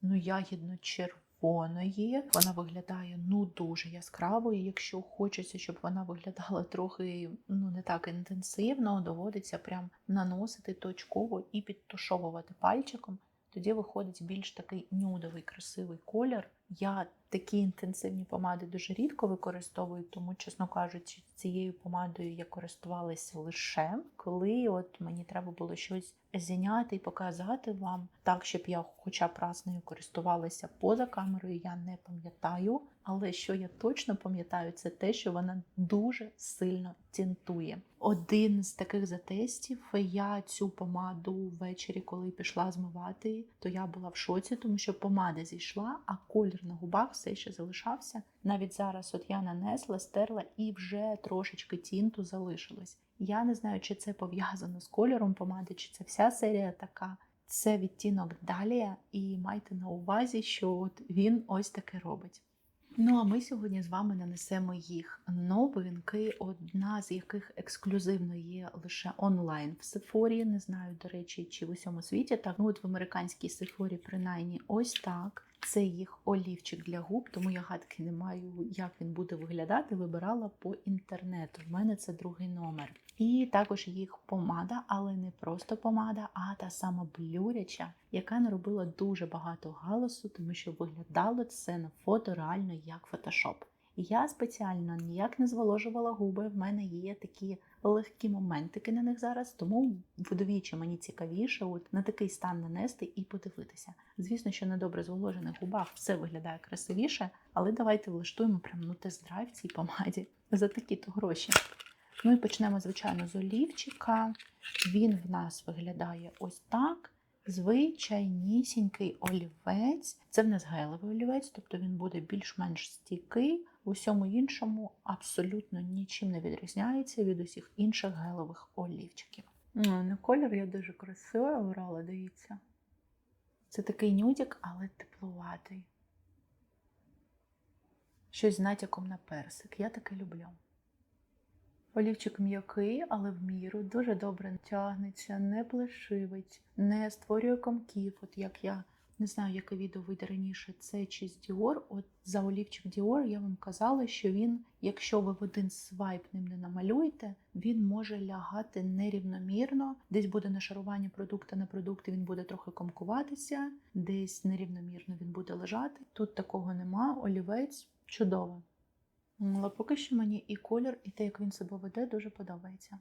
ягідно-червоної. Вона виглядає дуже яскравою. Якщо хочеться, щоб вона виглядала трохи не так інтенсивно, доводиться прям наносити точково і підтушовувати пальчиком. Тоді виходить більш такий нюдовий, красивий колір. Я такі інтенсивні помади дуже рідко використовую, тому, чесно кажучи, цією помадою я користувалася лише, коли от мені треба було щось зняти і показати вам. Так, щоб я хоча б раз нею користувалася поза камерою, я не пам'ятаю. Але що я точно пам'ятаю, це те, що вона дуже сильно тінтує. Один з таких затестів, я цю помаду ввечері, коли пішла змивати, то я була в шоці, тому що помада зійшла, а колір на губах все ще залишався. Навіть зараз от я нанесла, стерла і вже трошечки тінту залишилось. Я не знаю, чи це пов'язано з кольором помади, чи це вся серія така. Це відтінок Dahlia, і майте на увазі, що от він ось таке робить. Ну, а ми сьогодні з вами нанесемо їх новинки, одна з яких ексклюзивно є лише онлайн в Sephora. Не знаю, до речі, чи в усьому світі. Так, от в американській Sephora принаймні ось так. Це їх олівчик для губ, тому я гадки не маю, як він буде виглядати. Вибирала по інтернету. В мене це 2-й номер. І також їх помада, але не просто помада, а та сама блюряча, яка наробила дуже багато галасу, тому що виглядало це на фото реально як фотошоп. Я спеціально ніяк не зволожувала губи, в мене є такі легкі моментики на них зараз, тому вдвічі мені цікавіше от на такий стан нанести і подивитися. Звісно, що на добре зволожених губах все виглядає красивіше, але давайте влаштуємо прям тест-драйв цій помаді за такі-то гроші. Ну і почнемо, звичайно, з олівчика. Він в нас виглядає ось так. Звичайнісінький олівець. Це в нас гелевий олівець, тобто він буде більш-менш стійкий. У всьому іншому абсолютно нічим не відрізняється від усіх інших гелевих олівчиків. На колір я дуже красиво обрала, дивіться. Це такий нюдик, але теплуватий. Щось з натяком на персик. Я таке люблю. Олівчик м'який, але в міру, дуже добре тягнеться, не плешивить, не створює комків. От як я не знаю, яке відео вийде раніше, це чи з Dior. От за олівчик Dior я вам казала, що він, якщо ви в один свайп ним не намалюєте, він може лягати нерівномірно. Десь буде нашарування продукту на продукти, він буде трохи комкуватися, десь нерівномірно він буде лежати. Тут такого нема, олівець чудовий. Але поки що мені і колір, і те, як він себе веде, дуже подобається.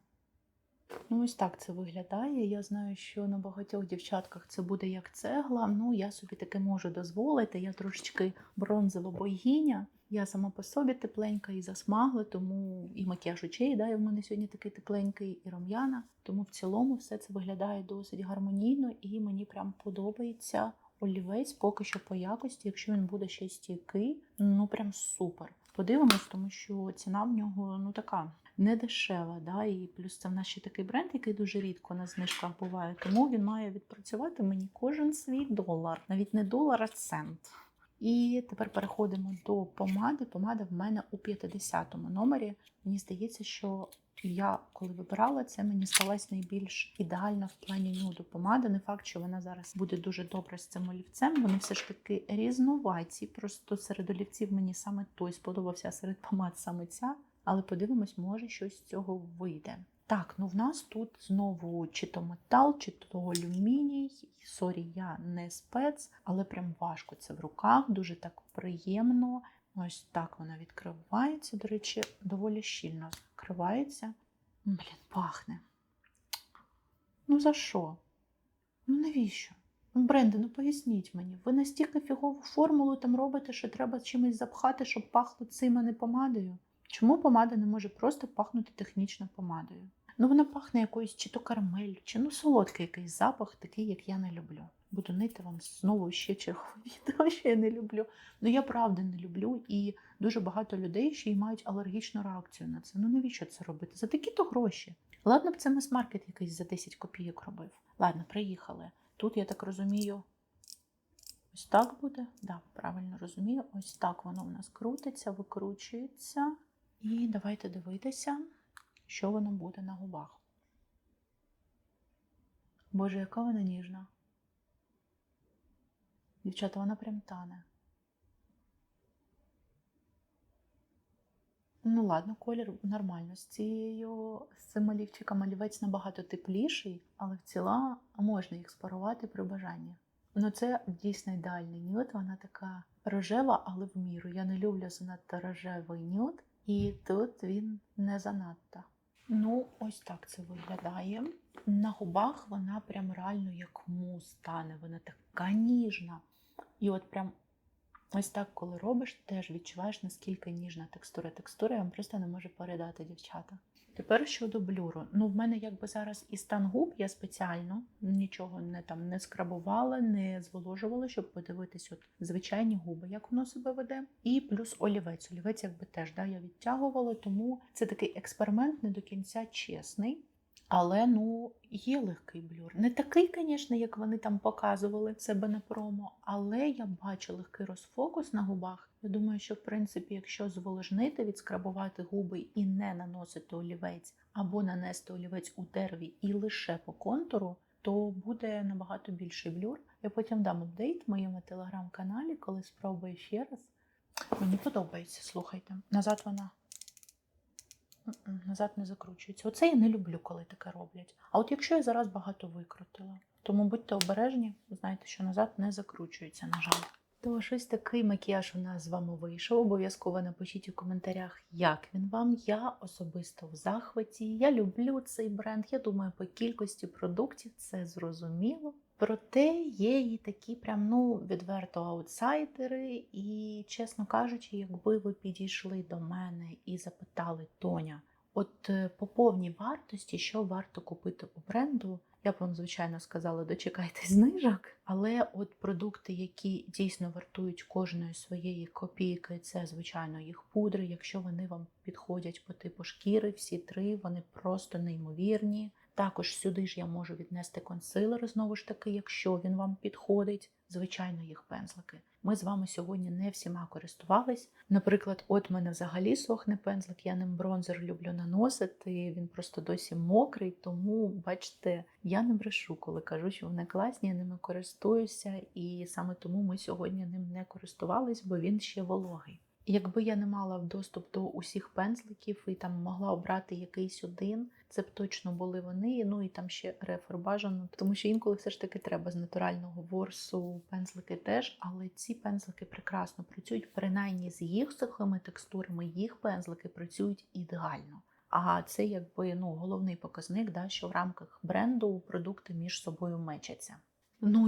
Ну, ось так це виглядає. Я знаю, що на багатьох дівчатках це буде як цегла. Ну, я собі таке можу дозволити. Я трошечки бронзова богиня. Я сама по собі тепленька і засмагла, тому і макіяж очей, да, і в мене сьогодні такий тепленький, і рум'яна. Тому в цілому все це виглядає досить гармонійно і мені прям подобається олівець поки що по якості. Якщо він буде ще стійкий, ну прям супер. Подивимось, тому що ціна в нього така не дешева, да? І плюс це в нас ще такий бренд, який дуже рідко на знижках буває, тому він має відпрацювати мені кожен свій долар, навіть не долар, а цент. І тепер переходимо до помади. Помада в мене у 50-му номері. Мені здається, що я, коли вибирала це, мені сталася найбільш ідеальна в плані нюду помада. Не факт, що вона зараз буде дуже добре з цим олівцем. Вони все ж таки різноваті. Просто серед олівців мені саме той сподобався, а серед помад саме ця. Але подивимось, може щось з цього вийде. Так, ну в нас тут знову чи то метал, чи то алюміній. Сорі, я не спец, але прям важко це в руках, дуже так приємно. Ось так вона відкривається, до речі, доволі щільно відкривається. Блін, пахне. Ну за що? Ну навіщо? Бренди, ну поясніть мені, ви настільки фігову формулу там робите, що треба чимось запхати, щоб пахло цим, а не помадою? Чому помада не може просто пахнути технічно помадою? Ну вона пахне якоюсь чи то карамеллю, чи солодкий якийсь запах, такий, як я не люблю. Буду нити вам знову ще чергове відео, що я не люблю. Ну я правда не люблю, і дуже багато людей ще й мають алергічну реакцію на це. Ну навіщо це робити? За такі-то гроші. Ладно б це мас-маркет якийсь за 10 копійок робив. Ладно, приїхали. Тут, я так розумію, ось так буде. Да, правильно розумію. Ось так воно в нас крутиться, викручується. І давайте дивитися, що воно буде на губах. Боже, яка вона ніжна. Дівчата, вона прям тане. Ну ладно, колір нормально. З цим олівчиком олівець набагато тепліший, але в цілому можна їх спарувати при бажанні. Ну це дійсно ідеальний нюд, вона така рожева, але в міру. Я не люблю занадто рожевий нюд, і тут він не занадто. Ну, ось так це виглядає. На губах вона прям реально як мус стане, вона така ніжна. І от прям ось так, коли робиш, теж відчуваєш, наскільки ніжна текстура. Текстура я вам просто не можу передати, дівчата. Тепер щодо блюру. Ну, в мене якби зараз і стан губ, я спеціально нічого не скрабувала, не зволожувала, щоб подивитись от звичайні губи, як воно себе веде. І плюс олівець. Олівець якби теж я відтягувала, тому це такий експеримент не до кінця чесний. Але, є легкий блюр. Не такий, звісно, як вони там показували в себе на промо, але я бачу легкий розфокус на губах. Я думаю, що, в принципі, якщо зволожнити, відскрабувати губи і не наносити олівець, або нанести олівець у дереві і лише по контуру, то буде набагато більший блюр. Я потім дам апдейт в моєму телеграм-каналі, коли спробую ще раз. Мені подобається, слухайте. Назад не закручується. Оце я не люблю, коли таке роблять. А от якщо я зараз багато викрутила, тому будьте обережні, знаєте, що назад не закручується, на жаль. Тож ось такий макіяж у нас з вами вийшов. Обов'язково напишіть у коментарях, як він вам. Я особисто в захваті. Я люблю цей бренд. Я думаю, по кількості продуктів це зрозуміло. Проте є і такі прям, відверто аутсайдери. І, чесно кажучи, якби ви підійшли до мене і запитали: Тоня, от по повній вартості, що варто купити у бренду, я б вам, звичайно, сказала, дочекайтесь знижок, але от продукти, які дійсно вартують кожної своєї копійки, це, звичайно, їх пудри. Якщо вони вам підходять по типу шкіри, всі три, вони просто неймовірні. Також сюди ж я можу віднести консилер, знову ж таки, якщо він вам підходить, звичайно, їх пензлики. Ми з вами сьогодні не всіма користувались. Наприклад, от в мене взагалі сохне пензлик, я ним бронзер люблю наносити, він просто досі мокрий, тому, бачите, я не брешу, коли кажу, що вони класні, я ними користуюся, і саме тому ми сьогодні ним не користувались, бо він ще вологий. Якби я не мала доступ до усіх пензликів і там могла обрати якийсь один, це б точно були вони, і там ще рефер бажано, тому що інколи все ж таки треба з натурального ворсу пензлики теж, але ці пензлики прекрасно працюють, принаймні з їх сухими текстурами, їх пензлики працюють ідеально. А це якби головний показник, що в рамках бренду продукти між собою мечаться.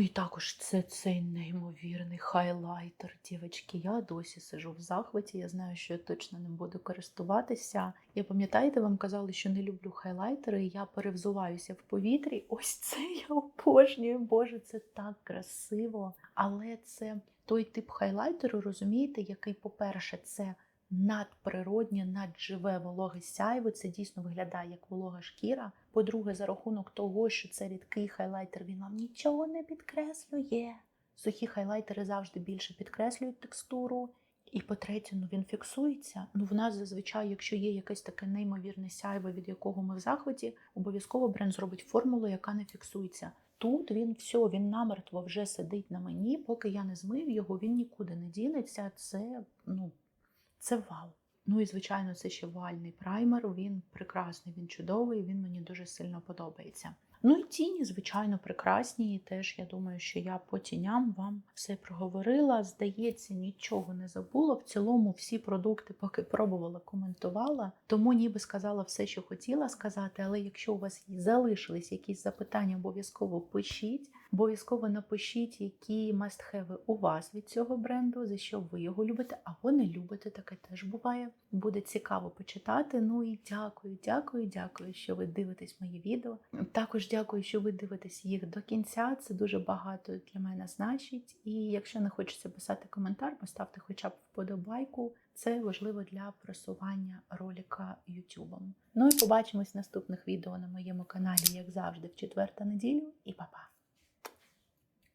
І також це цей неймовірний хайлайтер, дівчатки. Я досі сижу в захваті, я знаю, що я точно ним буду користуватися. Я пам'ятаєте, вам казали, що не люблю хайлайтери, і я перевзуваюся в повітрі. Ось це я обожнюю, боже, це так красиво. Але це той тип хайлайтеру, розумієте, який, по-перше, це надприроднє, надживе вологе сяйво, це дійсно виглядає як волога шкіра. По-друге, за рахунок того, що це рідкий хайлайтер, він вам нічого не підкреслює. Сухі хайлайтери завжди більше підкреслюють текстуру. І по-третє, він фіксується. В нас зазвичай, якщо є якесь таке неймовірне сяйво, від якого ми в захваті, обов'язково бренд зробить формулу, яка не фіксується. Тут він намертво вже сидить на мені, поки я не змию його, він нікуди не дінеться. Це вау. І, звичайно, це ще вуальний праймер, він прекрасний, він чудовий, він мені дуже сильно подобається. І тіні, звичайно, прекрасні, і теж я думаю, що я по тіням вам все проговорила. Здається, нічого не забула. В цілому всі продукти поки пробувала, коментувала, тому ніби сказала все, що хотіла сказати, але якщо у вас залишились якісь запитання, обов'язково пишіть. Обов'язково напишіть, які must-have у вас від цього бренду, за що ви його любите, або не любите, таке теж буває. Буде цікаво почитати. І дякую, що ви дивитесь мої відео. Також дякую, що ви дивитесь їх до кінця, це дуже багато для мене значить. І якщо не хочеться писати коментар, поставте хоча б вподобайку, це важливо для просування ролика YouTube. І побачимось в наступних відео на моєму каналі, як завжди, в четвер та неділю, і па-па!